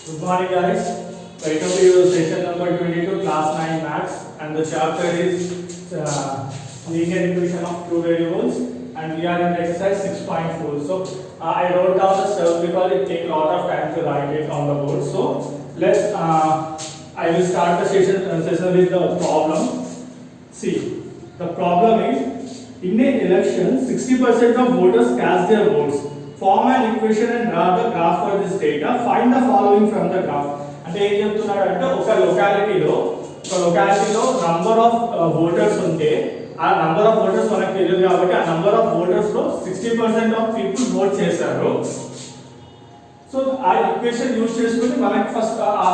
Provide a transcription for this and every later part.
Good morning, guys. Welcome to your session number 22, class 9 maths, and the chapter is linear equation of two variables, and we are in exercise 6.4. So I wrote down the steps because it takes a lot of time to write it on the board. So let's I will start the session with the problem. See, the problem is in an election, 60% of voters cast their votes. Form an equation and draw the graph for this data. Find the following from the graph. అంటే ఏం చెప్తున్నాడు అంటే ఒక లొకాలిటీలో number of voters ఉంటే ఆ number of voters మనకు తెలియదు కాబట్టి ఆ నంబర్ ఆఫ్ ఓటర్స్ లో 60% ఆఫ్ పీపుల్ ఓట్ చేశారు. సో ఆ ఈక్వేషన్ యూజ్ చేసుకొని మనకి ఫస్ట్ ఆ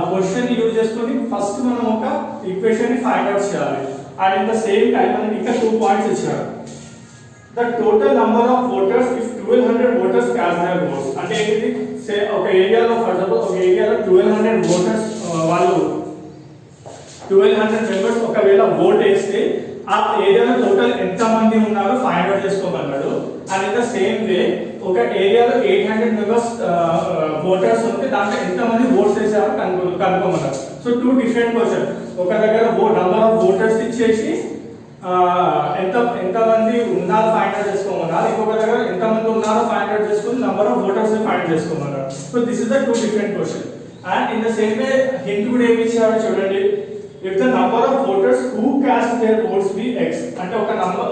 క్వశ్చన్ యూజ్ చేసుకొని ఫస్ట్ మనం ఒక ఈక్వేషన్ ని ఫైండ్ అవుట్ చేయాలి. And in the same time మనకి ఇంకా 2 పాయింట్స్ ఇచ్చారు. The total number of voters if 1200 voters cast their votes. అంటే ఏంటిది సే ఒక ఏరియాలో ఫర్ ఎగ్జాంపుల్ ఒక ఏరియాలో 1200 voters వాళ్ళు 1200 మెంబర్స్ ఒకవేళ ఓట్ వేస్తే ఆ ఏరియాలో టోటల్ ఎంత మంది ఉన్నారో ఫైండ్ అవుట్ చేసుకోమన్నాడు. And in the same way ఒక ఏరియాలో 800 మెంబర్స్ ఓటర్స్ ఉంటే దాంట్లో ఎంత మంది ఓట్స్ వేసారో కనుక్కోమన్నారు. So two different question. ఒక దగ్గర నంబర్ ఆఫ్ ఓటర్స్ ఇచ్చేసి ఎంత మంది ఉన్నారో ఫైండ్ అవుట్ చేసుకోమన్నారు. ఇంకొక దగ్గర ఎంత మంది ఉన్నారో ఫైండ్ అవుట్ చేసుకుని నంబర్ ఆఫ్ ఓటర్స్ ని ఫైండ్ చేసుకోమన్నారు. So this is the two different question. And in the same way hint కూడా ఏమి ఇచ్చారో చూడండి. If the number of voters who cast their votes be x అంటే ఒక నంబర్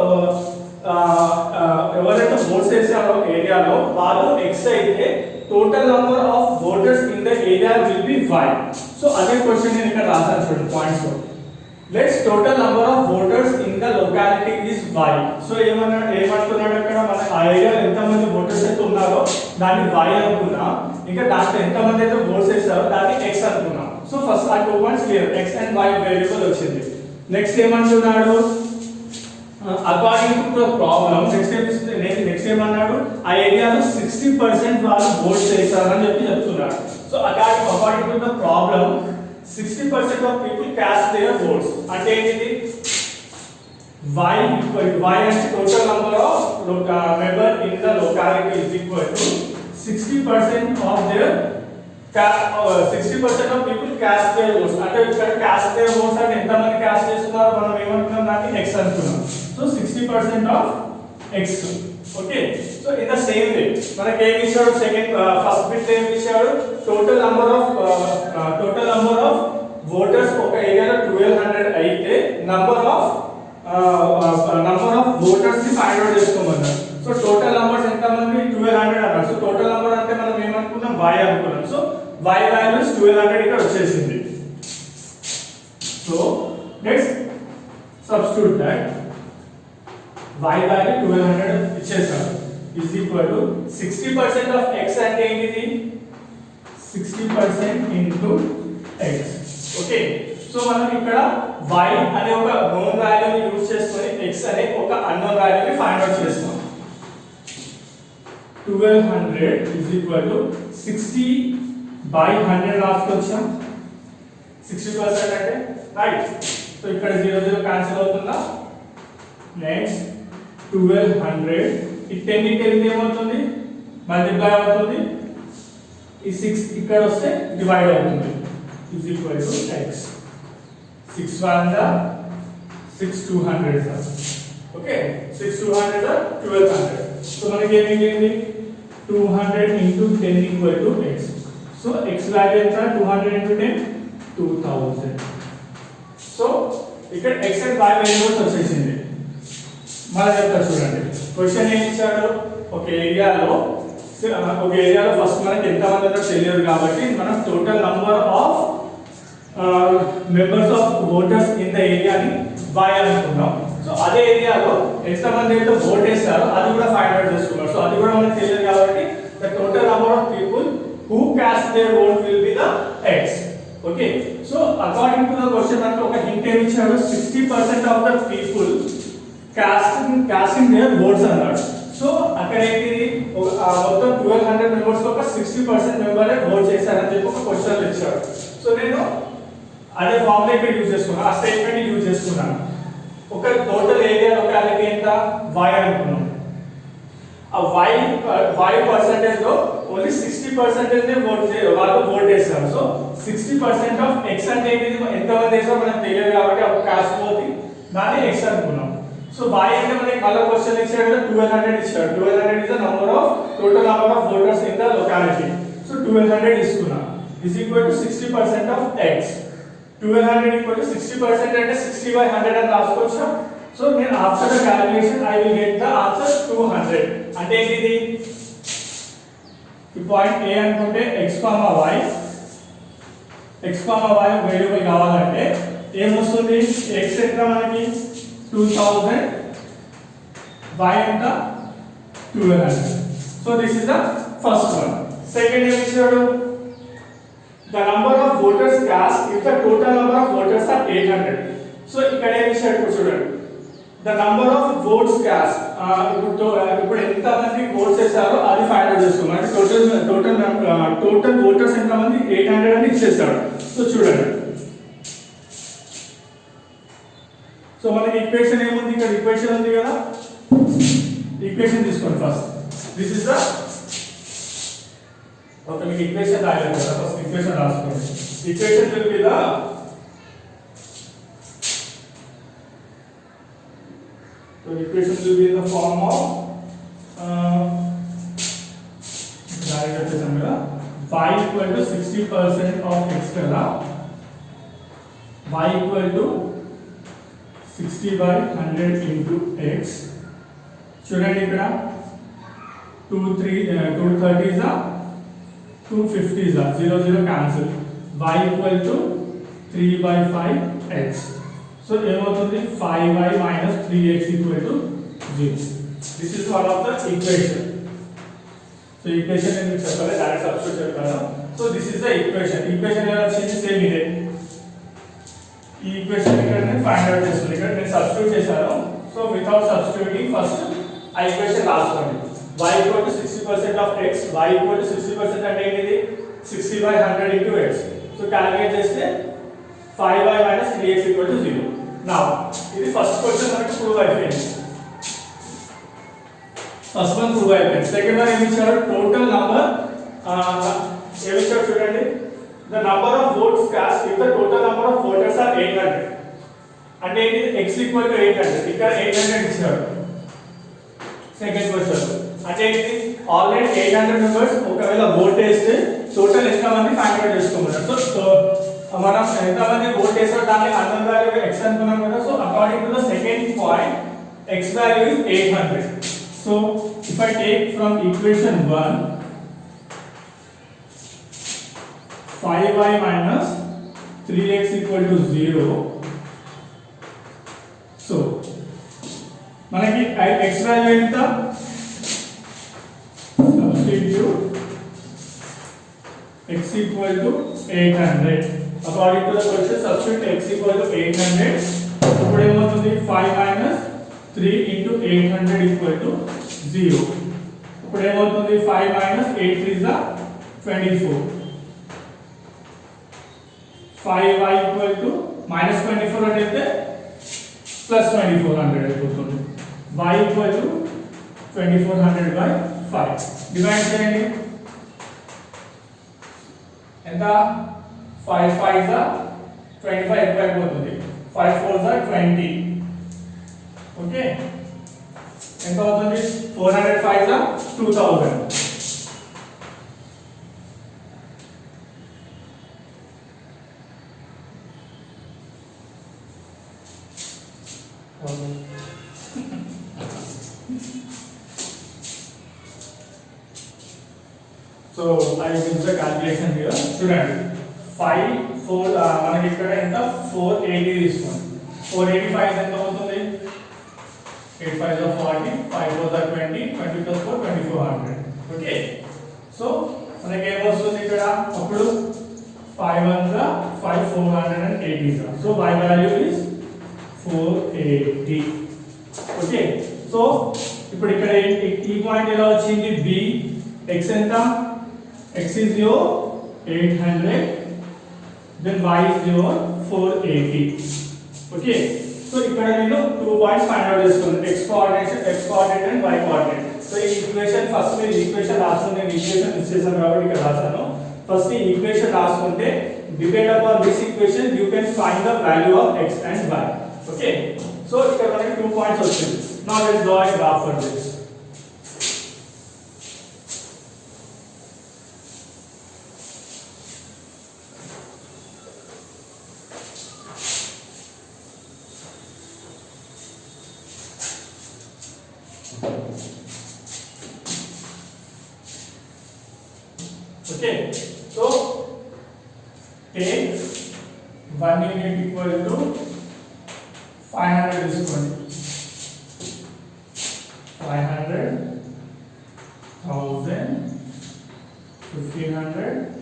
ఎవరైతే ఓట్స్ వేసారో ఏరియాలో వాళ్ళు x అయితే total number of voters in the area will be y. So అదే క్వశ్చన్ నేను ఇక్కడ రాశాను చూడండి పాయింట్స్ లో. Let's total number of voters in the locality is y. So ఏమంటున్నాడు అక్కడ మన ఆ ఏరియాలో ఎంత మంది ఓటర్స్ అయితే ఉన్నారో దాన్ని y అనుకున్నాం. ఇంకా దాంట్లో ఎంత మంది అయితే ఓట్స్ వేస్తారో దాన్ని x అనుకున్నాం. సో ఫస్ట్ ఆ 2 points clear. x and y variable వచ్చింది. నెక్స్ట్ ఏమంటున్నాడు according to the problem next ఏమన్నాడు ఆ ఏరియాలో 60% వాళ్ళు ఓట్స్ వేస్తారని చెప్తున్నాడు. So according to the problem 60% of people cast their votes. అంటే ఏంటిది y అంటే total number of member in the locality is equal to 60% of their 60% of people cast their votes. అంటే ఇక్కడ cast their votes అంటే ఎంత మంది cast చేస్తున్నారు మనం ఏమనుకున్నాం దాన్ని x అనుకున్నాం. So 60% of x. Okay. So in the same వే మనకి ఏమి ఇచ్చాడు ఫస్ట్ బిట్ ఏమి ఇచ్చాడు టోటల్ నంబర్ ఆఫ్ ఓటర్స్ ఒక ఏరియాలో 1200 అయితే నంబర్ ఆఫ్ ఓటర్స్ ని ఫైండ్ అవుట్ చేసుకోమన్నారు. సో టోటల్ నంబర్స్ ఎంత మంది 1200 అన్నారు. సో టోటల్ నంబర్ అంటే మనం ఏమనుకున్నాం y అనుకున్నాం. సో y వాల్యూస్ 1200 ఇక్కడ వచ్చేసింది. So let's substitute that y value 1200 ఇచ్చేసాం is equal to 60% of x అంటే ఏంటిది 60% into x. ఓకే. సో మనం ఇక్కడ y అనే ఒక నోన్ వాల్యూని యూస్ చేసుకొని x అనే ఒక అన్నోన్ వాల్యూని ఫైండ్ అవుట్ చేస్తాం. 1200 is equal to 60 by 100 రాసుకోవచ్చా 60% అంటే రైట్. సో ఇక్కడ 0 క్యాన్సిల్ అవుతుందా. నెక్స్ట్ 1200 ఈ 10 ని 10 ఏమవుతుంది మల్టిప్లై అవుతుంది. ఈ 6 ఇక్కడ వస్తే డివైడ్ అవుతుంది is equal to x. 6 1 6 200 okay. 6 200 1200. So మనకి ఏం మిగిలింది 200 into 10 equal to x. So x value ఎంత 200 into 10 2000. సో ఇక్కడ x and y వేరియబుల్స్ వచ్చేసింది. మళ్ళీ చెప్తా చూడండి. క్వశ్చన్ ఏం ఇచ్చాడు ఒక ఏరియాలో ఫస్ట్ మనకి ఎంత మంది ఉన్నారో తెలియదు కాబట్టి మనం total number of members of voters in the ఏరియాని y అనుకున్నాం. సో అదే ఏరియాలో ఎంత మంది అయితే ఓట్ వేస్తారో అది కూడా ఫైండ్ అవుట్ చేసుకున్నాం. సో అది కూడా మనకు తెలియదు కాబట్టి the total number of people who cast their vote will be the x. Okay. So according to the question అంటే ఒక హింట్ ఏమి ఇచ్చాడు 60% of the people casting their votes అన్నాడు. సో అక్కడ ఏంటిది మొత్తం 1200 మెంబర్స్ లో ఒక 60% మెంబర్లే ఓట్ చేశారని చెప్పి ఒక క్వశ్చన్ ఇచ్చాడు. సో నేను అదే ఫార్ములా ఇక్కడ యూజ్ చేసుకున్నాను. ఆ స్టేట్మెంట్ ని యూజ్ చేసుకున్నాను. ఒక టోటల్ ఏరియా లొకాలిటీ ఎంత y అనుకున్నాం. ఆ y పర్సెంటేజ్ లో ఓన్లీ 60% నే వాళ్ళు ఓట్ చేస్తారు. సో 60% ఆఫ్ x అంటే ఏంటి, ఎంతమంది వేసారో మనకు తెలియదు కాబట్టి ఒక కాస్ట్ పోతుంది, దాన్ని x అనుకున్నాం. సో y అంటే మనకి మళ్ళీ క్వశ్చన్ ఇచ్చాడు కదా, 1200 ఇచ్చాడు. 1200 is the number of total number of voters in the locality. So 1200 తీసుకున్నాం is equal to 60% of x. 1200 equal to 60% అంటే 60/100 అని రాసుకోవచ్చు. సో నేను after the calculation I will get the answer 200. అంటే ఏంటిది, ఈ పాయింట్ A అనుకుంటే x, y వేరియబుల్ కావాలంటే ఏమొస్తుంది, x ఎంత మనకి 2000, y ఎంత 1200. So this is the first one. Second ఏం ఇచ్చాడు, the number of voters cast if the total number of voters are 800. So ఇక్కడ ఏం ఇచ్చాడు చూడండి, the number of votes cast ఇప్పుడు ఎంత మంది ఓట్స్ చేశారో అది ఫైండ్ అవుట్ చేసుకోవాలి. అంటే టోటల్ ఓటర్స్ ఎంత మంది 800 అని ఇచ్చేస్తాడు. సో చూడండి, సో మనకి ఈక్వేషన్ ఏముంది, ఇక్కడ ఈక్వేషన్ ఉంది కదా, ఈక్వేషన్ తీసుకోండి first. This is the okay, మీకు ఈక్వేషన్ రాయలేదు కదా, ఫస్ట్ ఈక్వేషన్ రాసుకోండి. Equation will be the so equation will be in the form of y equal to 60% of x kada, y equal to 60/100 into x. చూడండి ఇక్కడ 230 is 250 is 0 0 cancel, y equal to 3/5x. So ఏమవుతుంది, 5y minus 3x equal to 0. This is one of the equation. So equation నేను మీకు చెప్పాలి, direct substitute చెప్పాను. So this is the equation. Equation ఎలా వచ్చింది, same ఇదే. ఈ ఈక్వేషన్ ఇక్కడ నేను ఫైండ్ అవుట్ చేస్తాను. ఇక్కడ నేను సబ్స్టిట్యూట్ చేశాను. సో వితౌట్ సబ్స్టిట్యూటింగ్ ఫస్ట్ ఆ ఈక్వేషన్ రాసుకోండి. y equal to 60% of x, y equal to 60% అంటే ఏంటిది, 60/100 into x. సో క్యాలిక్యులేట్ చేస్తే 5y minus 3x equal to 0. Now, ఇది ఫస్ట్ క్వశ్చన్ మనకి ప్రూవ్ అయిపోయింది. ఫస్ట్ వన్ ప్రూవ్ అయిపోయింది. సెకండ్ వన్ ఏమి ఇచ్చారు, టోటల్ నంబర్ ఏమి ఇచ్చారు చూడండి, the number of votes cast if the total number of voters are 800. అంటే ఏంటి, x equal to 800. ఇక్కడ 800 ఇచ్చారు సెకండ్ క్వశ్చన్. అంటే ఏంటి, ఆల్రెడీ 800 మెంబర్స్ ఒకవేళ ఓట్ వేస్తే టోటల్ ఎంత మంది ఫైండ్ అవుట్ చేసుకోమన్నారు. సో మనం ఎంతమంది ఓట్ చేసారో దాన్ని అర్థం వాల్యూ x అనుకున్నాం కదా. So according to the second point x value is 800. So if I take from equation 1 5y minus 3x equal to 0. So మనకి x వాల్యూ ఎంత, substitute x equal to 800. According to the question, substitute x equal to 800. ఇప్పుడు ఏమవుతుంది, 5 minus 3 into 800 equal to 0. ఇప్పుడు ఏమవుతుంది, 5 minus 8 is 24. 5y equal to minus 24 అంటే plus 2400 అయిపోతుంది. y equal to 2400/5. Divide చేయండి, ఎంత, 5 5 25 ఎక్కువ అయిపోతుంది, 5 4 20. ఓకే, ఎంత అవుతుంది, 405 2000. So I use the calculation here. చూడండి, 5 4 మనకి ఇక్కడ ఎంత 480 తీసుకోండి. 485 ఎంత అవుతుంది, 8 5 40, 5 4 20, 20 plus 4 2400. ఓకే, సో మనకి ఏమొస్తుంది ఇక్కడ, అప్పుడు 5 1 5 480. So y value is 480. Okay, so ఇప్పుడు ఇక్కడ ఈ పాయింట్ ఎలా వచ్చింది, b x ఎంత, x is your 800, then y is your 480. Okay, so ఇక్కడ నేను 2 పాయింట్స్ ఫైండ్ అవుట్ చేసుకున్నాను, x coordinate and y coordinate. So ఈ ఈక్వేషన్ ఫస్ట్ మీరు ఈక్వేషన్ రాసుకుంటే నేను ఈక్వేషన్ ఇచ్చేసాను కాబట్టి ఇక్కడ రాసాను ఫస్ట్ ఈ ఈక్వేషన్ రాసుకుంటే depend upon this equation you can find the value of x and y okay so ఇక్కడ మనకి 2 పాయింట్స్ వచ్చింది now let's draw a graph for this okay so take 1 unit equal to 500 is equal to 500 1000 1500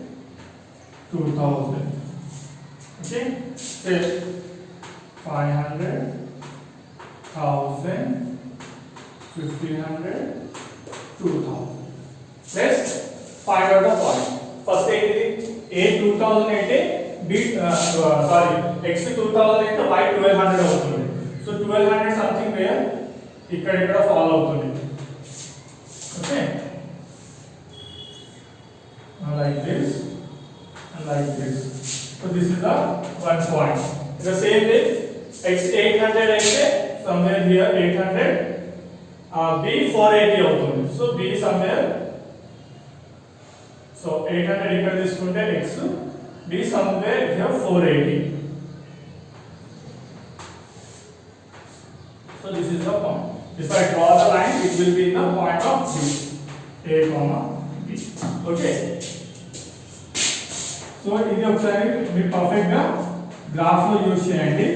2000 okay say 500 1000 1500 2000 let's find out the point first a 2000 అంటే b sorry x 2000 అంటే y 1200 అవుతుంది so 1200 something where ఇక్కడ follow అవుతుంది okay like this and like this so this is the one point the same way x 800 అయితే somewhere here 800 b 480 అవుతుంది so b somewhere so 800 ఇక్కడ తీసుకుంటే x b somewhere here 480 so this is the point if I draw the line it will be in the point of b a comma b okay so ఇది ఒకసారి మీరు perfect గా graph లో use చేయండి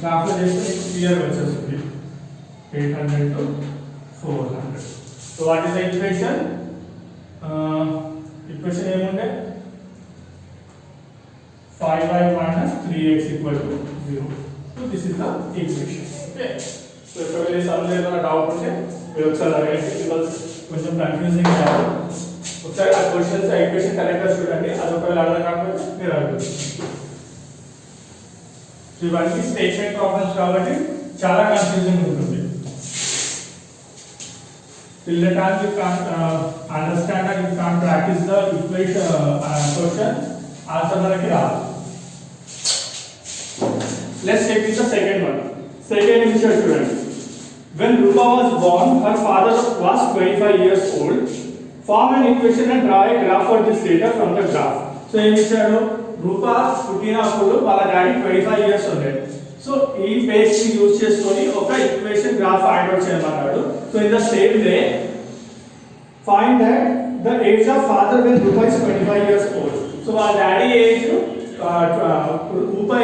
graph లో చేస్తే clear వచ్చేస్తుంది 800 to 400 so what is the equation equation ఏముండే 5y minus 3x equal to 0 so this is the equation okay so if you sum ఏదైనా డౌట్ ఉంటే మీరు ఒకసారి అడగండి బికాజ్ కొంచెం కన్ఫ్యూజింగ్ కాదు ఒకసారి ఆ క్వశ్చన్స్ ఆ ఈక్వేషన్ కరెక్ట్ గా చూడండి అది ఒకవేళ అర్థం కాకపోతే మీరు అడగండి సో ఇవన్నీ స్టేట్మెంట్ ప్రాబ్లమ్స్ కాబట్టి చాలా కన్ఫ్యూజింగ్ ఉంటుంది till the time you can't understand and you can't practice the equation question answer manaki raadu let's take this the second one second issue student when Rupa was born her father was 25 years old form an equation and draw a graph for this data from the graph so em ichadu Rupa పుట్టినప్పుడు వాళ్ళ daddy 25 years ఉండే so ఈ base ని use చేసుకొని ఒక equation graph find out చేయమన్నాడు so in the same way find that the age of father when Rupa is 25 years old so వాళ్ళ daddy age రూపా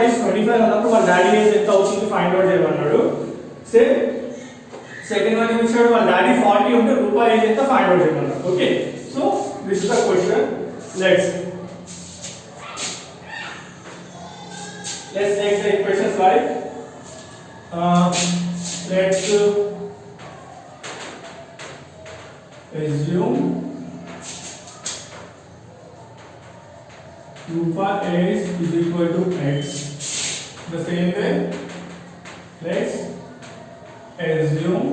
age 25 అన్నప్పుడు వాళ్ళ డాడీ ఏజ్ ఎంత అవుతుంది ఫైండ్ అవుట్ చేయమన్నాడు సేమ్ సెకండ్ వన్ ఇచ్చాడు వాళ్ళ daddy 40 ఉంటే రూపా ఏజ్ ఎంత ఫైండ్ అవుట్ చేయమన్నాడు okay so this is the question let's take the equations like let's assume Rupa is equal to x the same way let's assume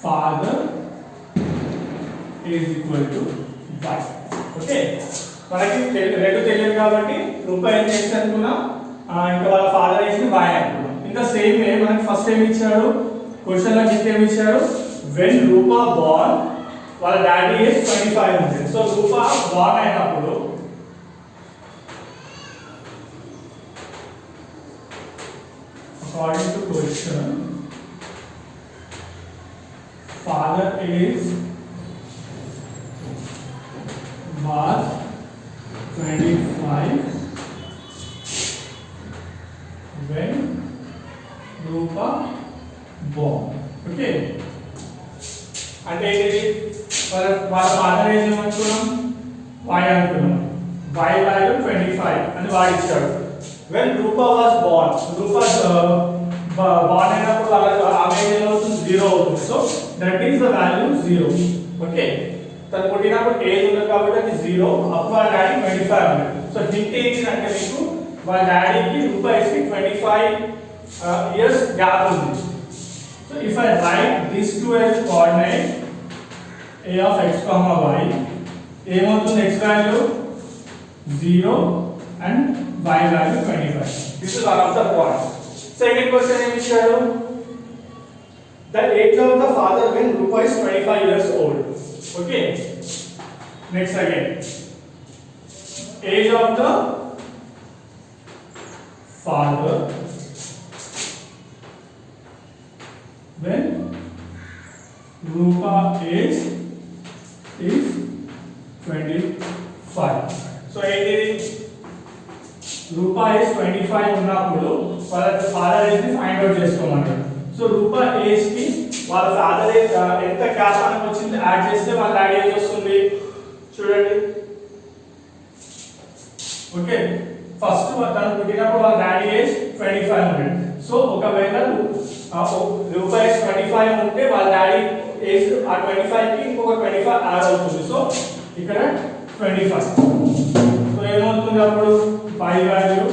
father is equal to y okay మనకి రెండు తెలియదు కాబట్టి రూపా ఏం చేస్తే అనుకున్నాం ఇంకా వాళ్ళ ఫాదర్ వేసి y అనుకున్నాం ఇంకా సేమ్ వే మనకి ఫస్ట్ ఏం ఇచ్చాడు క్వశ్చన్ లో ఏం ఇచ్చాడు when Rupa born వాళ్ళ డాడీ ఏజ్ 25 ఉంది సో రూపా born అయినప్పుడు according to question father is was 25 when Rupa born okay అంటే ఇది వాళ్ళ ఫాదర్ ఏజ్ ఏమనుకున్నాం y అనుకున్నాం y వాల్యూ 25 అని వాడు ఇచ్చాడు when Rupa was born Rupa born అయినప్పుడు వాళ్ళ ఆమె ఏజ్ అవుతుంది 0 అవుతుంది so that is the value 0 okay తను పుట్టినప్పుడు ఏజ్ ఉంది కాబట్టి అది 0 అప్పుడు వాళ్ళ డాడీ 25 ఉంది సో హింట్ ఏంటంటే మీకు వాళ్ళ డాడీకి రూపా ఏజ్ కి 25 ఇయర్స్ గ్యాప్ ఉంది so So if I write these two as coordinate a of x comma y, ఏమవుతుంది x value 0 and y value 25. This is one of the points. Second question ఏమి ఇచ్చారు? The age of the father when Rupa is 25 years old. Okay. Next again. Age of the father when Rupa age is 25. So Rupa is 25 ఉన్నప్పుడు వాళ్ళ father age ని find out చేసుకోమంటారు. So రూపా age కి వాళ్ళ father age ఎంత gap అని వచ్చింది add చేస్తే వాళ్ళ డాడీ ఏజ్ వస్తుంది చూడండి. ఓకే, ఫస్ట్ తను పుట్టినప్పుడు వాళ్ళ డాడీ ఏజ్ 25 ఉంది. సో ఒకవేళ రూపా ఏజ్ 25 ఉంటే వాళ్ళ డాడీ ఏజ్ ఆ 25 కి ఇంకొక 25 యాడ్ అవుతుంది. సో ఇక్కడ 25. సో ఏమవుతుంది అప్పుడు y వాల్యూ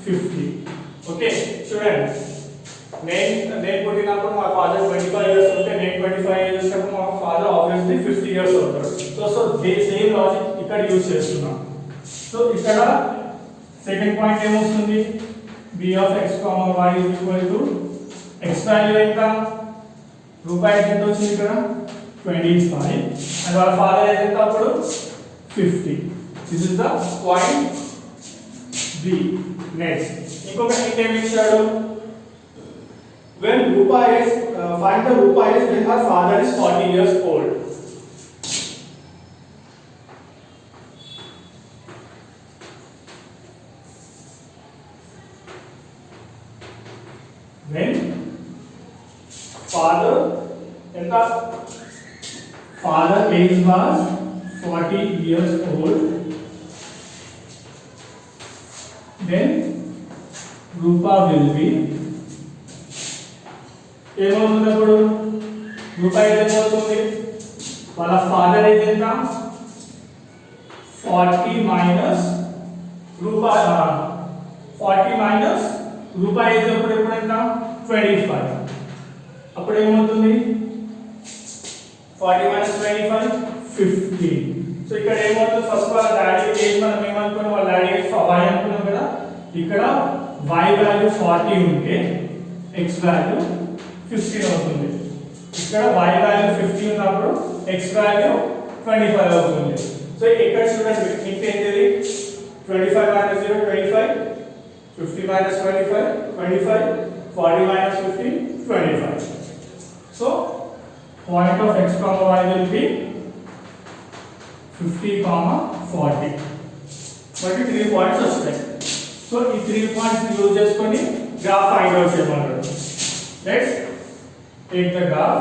50. ఓకే చూడండి, నేను పుట్టినప్పుడు మా ఫాదర్ 25 ఇయర్స్ ఉంటే నేను 25 ఇయర్స్ ఉన్నప్పుడు మా ఫాదర్ ఆబ్వియస్లీ 50 ఇయర్స్ అవుతాడు. సో సేమ్ లాజిక్ ఇక్కడ యూజ్ చేస్తున్నాం. సో ఇక్కడ సెకండ్ పాయింట్ ఏమొస్తుంది? b of x, y is equal to x value ఎంత? రూపాయి ఎంత వచ్చింది ఇక్కడ 25 అండ్ వాళ్ళ ఫాదర్ ఏజ్ ఎంత అప్పుడు 50. This is the point b. Next ఇంకొక హింట్ ఏమి ఇచ్చాడు? when Rupa is find the Rupa is when her father is 40 years old. When father age was 40 years old, then Rupa will be ఏమవుతున్నప్పుడు రూపాయి age అవుతుంది వాళ్ళ father age ఎంత? 40 minus రూపాయి 40 minus రూపాయి age అప్పుడు ఎప్పుడైనా 25. అప్పుడు ఏమవుతుంది 40 మైనస్ 25 50. సో ఇక్కడ ఏమవుతుంది? ఫస్ట్ వాళ్ళ డాడీ ఏజ్ మనం ఏమనుకున్నాం? వాళ్ళ డాడీ ఏజ్ y అనుకున్నాం కదా. ఇక్కడ y వాల్యూ 40 ఉంటే x వాల్యూ 15 అవుతుంది. ఇక్కడ y వాల్యూ 50 ఉన్నప్పుడు x వాల్యూ 25 అవుతుంది. సో ఇక్కడ చూడండి ఇంత ఏంటిది? 25 minus 0 25, 50 minus 25 25, 40 minus 50 25. So point of x comma y will be 50 comma 40. But 3 points వస్తాయి. సో ఈ 3 పాయింట్స్ యూజ్ చేసుకొని గ్రాఫ్ ఫైండ్ అవుట్ చేయమన్నారు. Next take the graph.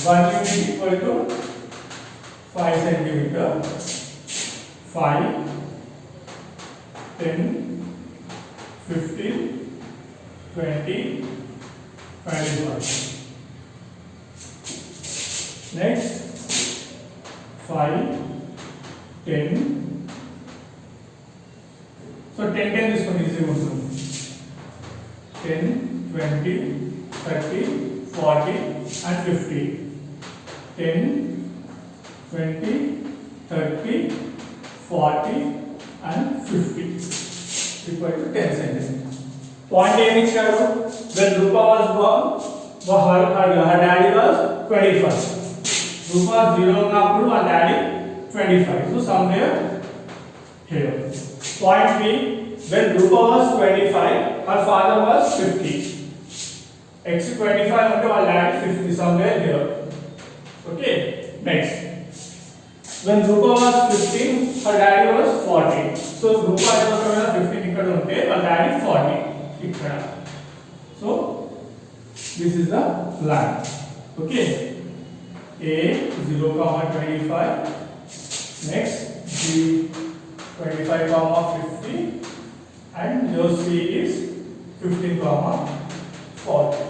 1 unit equal to 5 centimeter, 5, 10, 15, 20, 25. Next 5, 10. So 10 is going to be 10, 20, 30, 40 and 50. 10, 20, 30, 40 and 50 equal to 10 centimeters. Point ఏమి ఇచ్చాడు? when Rupa was born, her daddy was 25. Rupa 0 ఉన్నప్పుడు her daddy 25. So somewhere here. Point B, when Rupa was 25, her father was 50. X 25 until our dad 50 somewhere here. Okay, next. When Rupa was 15, her daddy was 40. So Rupa is 15 ఇక్కడ ఉంటే her daddy 40 ఇక్కడ. So this is the plan. Okay. A 0, 25. Next B 25, 50 and your C is 15, 40.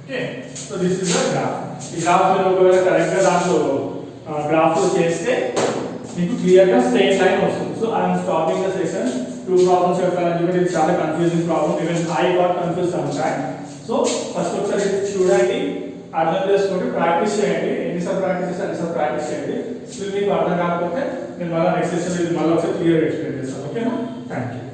Okay, so this is the graph. ఈ graph మీరు ఒకవేళ కరెక్ట్గా దాంట్లో గ్రాఫ్లో చేస్తే మీకు క్లియర్గా స్ట్రెయిట్ లైన్ వస్తుంది. So I'm stopping the session. 2 problems చెప్తాను ఎందుకంటే ఇది చాలా confusing problem. Even I got confuse some time. So first ఒకసారి చూడండి. అర్థం చేసుకుంటే ప్రాక్టీస్ చేయండి, ఎన్నిసార్లు ప్రాక్టీస్ చేస్తే అన్నిసార్లు ప్రాక్టీస్ చేయండి. స్టిల్ మీకు అర్థం కాకపోతే నేను మళ్ళీ నెక్స్ట్ సెషన్ ఇది మళ్ళీ ఒకసారి క్లియర్ ఎక్స్ప్లెయిన్ చేస్తాను. ఓకేనా? Thank you.